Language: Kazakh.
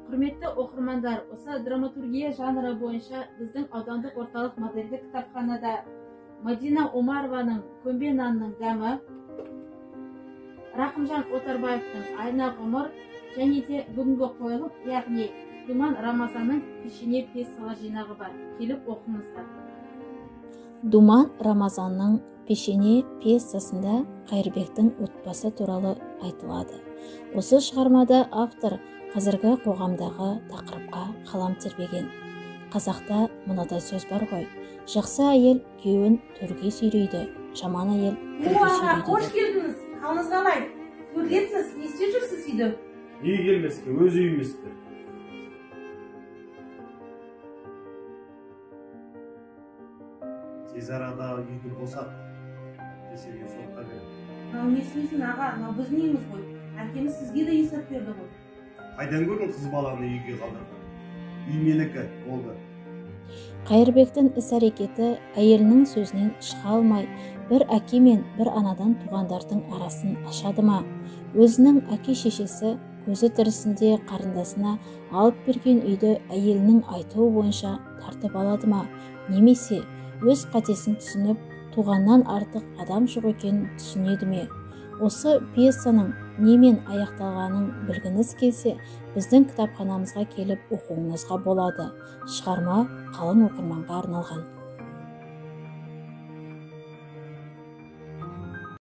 Құрметті оқырмандар, осы драматургия жанры бойынша біздің аудандық орталық модельдік кітапханада Мадина Омарованың «Көмбе нанның дәмі», Рақымжан Отарбаевтың «Айна ғұмыр» және де бүгінгі қойылым, яғни Думан Рамазанның «Пешене пьесалар жинағы» бар. Келіп оқыңыздар. Думан Рамазанның «Пешене» пьесасында Қайырбектің отбасы туралы айтылады. Осы шығармада автор қазіргі қоғамдағы тақырыпқа қалам тербеген. Қазақта мынадай сөз бар ғой: жақсы әйел күйеуін төрге сүйрейді, жаман әйел төрге сүйрейді. Қош келдіңіз. Қалыңыз қалай? Көргенсіз, не істеп жүрсіз үйде? Неге келмеске, өз үйімізді. Тез арада үйді босат. Десеге сотқа береді. Не сөзін аға, біздің үйіміз ғой. Әкеміз сізге де есеп берді ғой. Қайдан көрдің қыз баланы үйге қалдырған? Үй менікі, болды. Қайырбектің іс-әрекеті әйелінің сөзінен шыға алмай, бір әке мен бір анадан туғандардың арасын ашады ма? Өзінің әке-шешесі көзі тірісінде қарындасына алып берген үйді әйелінің айтуы бойынша тартып алады ма? Немесе өз қатесін түсініп, туғаннан артық адам жоқ екенін түсінеді ме? Осы пьесаның немен аяқталғанын білгіңіз келсе, біздің кітапханамызға келіп оқуыңызға болады. Шығарма қалың оқырманға арналған.